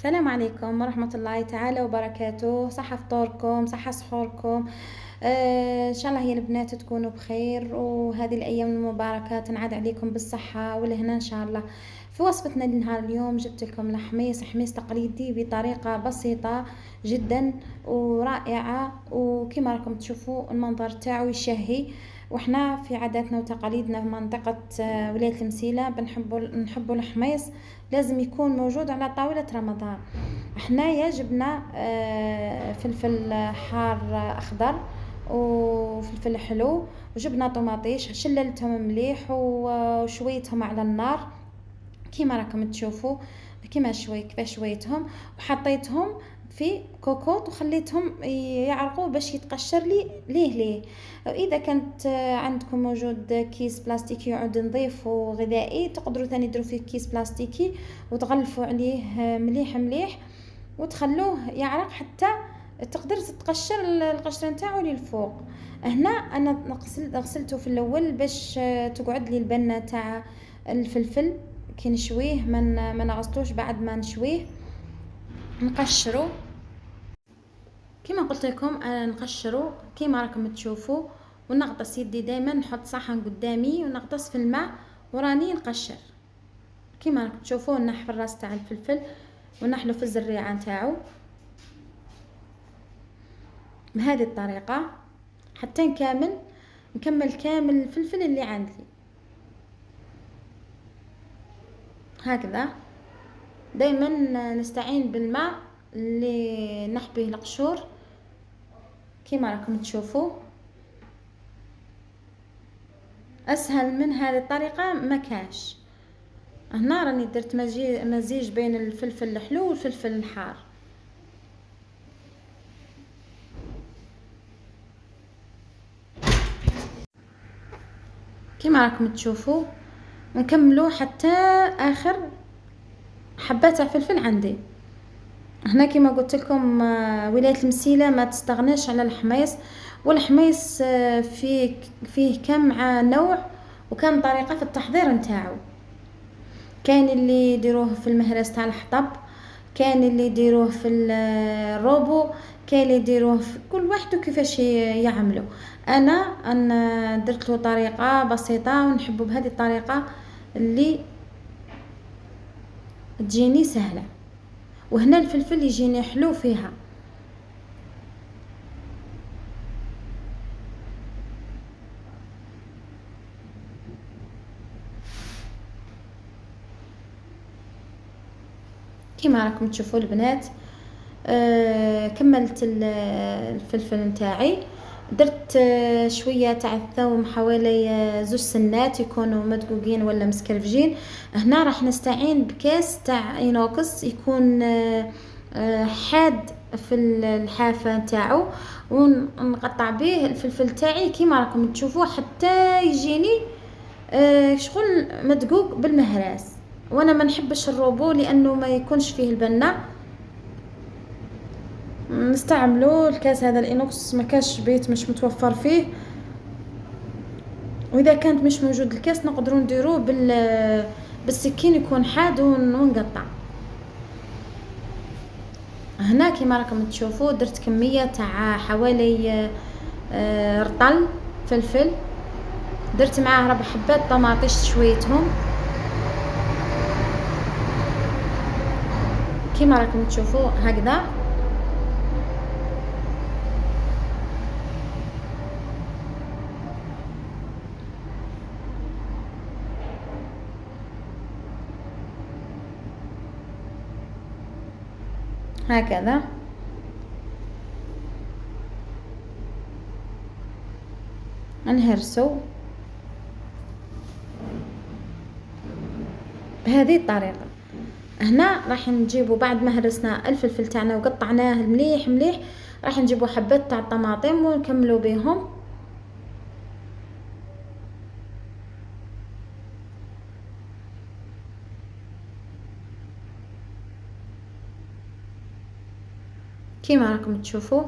السلام عليكم ورحمة الله تعالى وبركاته. صحة فطوركم، صحة سحوركم. إن شاء الله يا البنات تكونوا بخير، وهذه الأيام المباركة تنعاد عليكم بالصحة والهنا إن شاء الله. في وصفتنا لنهار اليوم جبت لكم حميص تقليدي بطريقة بسيطة جدا ورائعة، وكما راكم تشوفوا المنظر تاعو يشهي. وإحنا في عاداتنا وتقاليدنا في منطقة ولاية المسيلة نحبوا الحميص، لازم يكون موجود على طاولة رمضان. حنايا جبنا فلفل حار اخضر وفلفل حلو، وجبنا طماطيش شللتهم مليح وشويتهم على النار كيما راكم تشوفوا، كيف شويتهم وحطيتهم في كوكوط وخليتهم يعرقوا باش يتقشر ليه. واذا كانت عندكم موجود كيس بلاستيكي يعود نظيف وغذائي، تقدروا ثاني ديروا فيه كيس بلاستيكي وتغلفوا عليه مليح وتخلوه يعرق حتى تقدر تتقشر القشره نتاعو للفوق. هنا انا غسلته في الاول باش تقعد لي البنه تاع الفلفل. كي نشويه ما نغسلوش، بعد ما نشويه نقشرو كما قلت لكم. انا نقشرو كما راكم تشوفوا، ونغطس يدي دائما، نحط صحن قدامي ونغطس في الماء وراني نقشر كما راكم تشوفوا. نحف الراس تاع الفلفل ونحلو في الزريعه نتاعو بهذه الطريقه حتى نكمل كامل الفلفل اللي عندي هكذا. دائما نستعين بالماء اللي نحبه القشور كما راكم تشوفوا. اسهل من هذه الطريقه ما كاش. هنا راني درت مزيج بين الفلفل الحلو والفلفل الحار. كما راكم تشوفوا نكملوا حتى اخر حبات فلفل عندي. هنا كما قلت لكم ولاية المسيلة ما تستغناش على الحميص، والحميص فيه كم نوع وكم طريقة في التحضير نتاعو. كاين اللي يديروه في المهرس تاع الحطب، كاين اللي يديروه في الروبو، كاين اللي يديروه في كل واحد كيفاش يعملوا. انا درت له طريقه بسيطه ونحبه بهذه الطريقه اللي تجيني سهله، وهنا الفلفل يجيني حلو فيها. كما راكم تشوفوا البنات كملت الفلفل نتاعي، درت شويه تاع الثوم حوالي 2 سنات يكونوا مدقوقين ولا مسكرفجين. هنا راح نستعين بكاس تاع اينوكس يكون حاد في الحافه نتاعو، ونقطع به الفلفل تاعي كيما راكم تشوفوا حتى يجيني شغل مدقوق بالمهراس. وانا ما نحبش الروبو لانه ما يكونش فيه البنه. نستعملوا الكاس هذا الانوكس، ما كاش بيت مش متوفر فيه، واذا كانت مش موجود الكاس نقدروا نديروه بالسكين يكون حاد ونقطع. هنا كما راكم تشوفوا درت كميه تاع حوالي رطل فلفل، درت معاه 4 حبات طماطيش شويتهم كما راكم تشوفوا هكذا. هكذا نهرسو بهذه الطريقه. هنا راح نجيبوا بعد ما هرسنا الفلفل تاعنا وقطعناه مليح راح نجيبوا حبات تاع الطماطم ونكملوا بهم. كيما راكم تشوفوا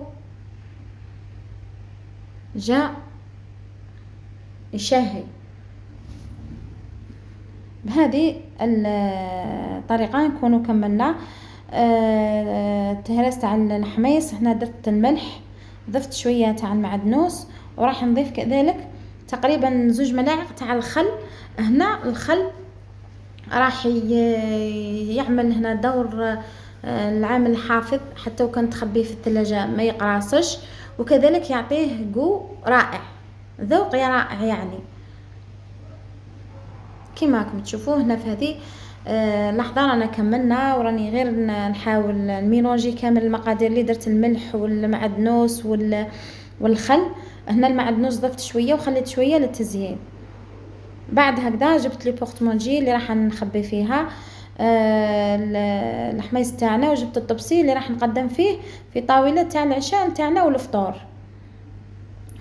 جاء يشهي. بهذه الطريقه نكونوا كملنا. تهرست على الحميص. هنا درت الملح، ضفت شوية تاع المعدنوس، وراح نضيف كذلك تقريبا 2 ملاعق تاع الخل. هنا الخل راح يعمل هنا دور العامل الحافظ، حتى وكان تخبيه في الثلاجة ما يقراصش، وكذلك يعطيه جو رائع، ذوق رائع يعني. كما راكم تشوفوه هنا في هذه لحظة رانا كملنا، وراني غير نحاول نميلونجي كامل المقادير اللي درت، الملح والمعدنوس والخل. هنا المعدنوس ضفت شوية وخليت شوية للتزيين. بعد هكذا جبت لي بورتمونجي اللي راح نخبي فيها الحميص تاعنا، وجبت الطبسي اللي راح نقدم فيه في طاولة تاع العشاء تاعنا والفطور.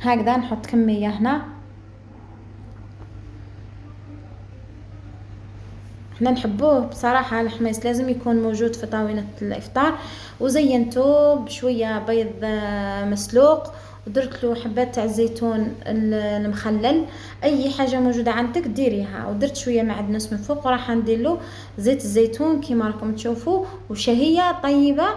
هكذا نحط كمية هنا. احنا نحبوه بصراحة الحميص لازم يكون موجود في طاولة الافطار. وزينته بشوية بيض مسلوق، ودرت له حبات تاع الزيتون المخلل، اي حاجه موجوده عندك ديريها. ودرت شويه معدنوس من فوق، وراح ندير له زيت الزيتون كيما راكم تشوفوا، وشهيه طيبه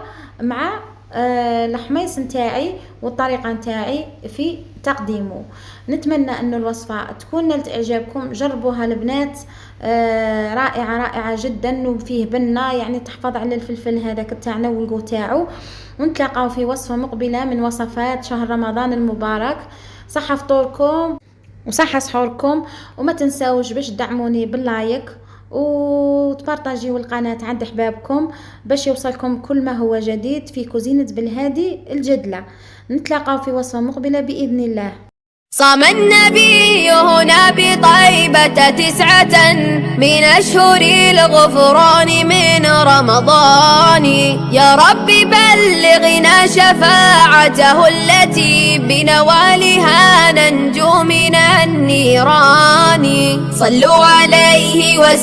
مع الحميص نتاعي والطريقه نتاعي في تقديمه. نتمنى انه الوصفه تكون نالت اعجابكم، جربوها البنات. رائعه رائعه جدا، وفيه بنه يعني تحفظ على الفلفل هذاك تاعنا والقو تاعو. ونتلاقاو في وصفه مقبله من وصفات شهر رمضان المبارك. صحه فطوركم وصحه سحوركم، وما تنساوش باش تدعموني باللايك وتبارطاجيو القناه عند احبابكم باش يوصلكم كل ما هو جديد في كوزينة بالهادي الجدله. نتلاقاو في وصفه مقبله باذن الله. صام النبي هنا بطيبة 9 من أشهر الغفران من رمضان. يا رب بلغنا شفاعته التي بنوالها ننجو من النيران. صلوا عليه وسلموا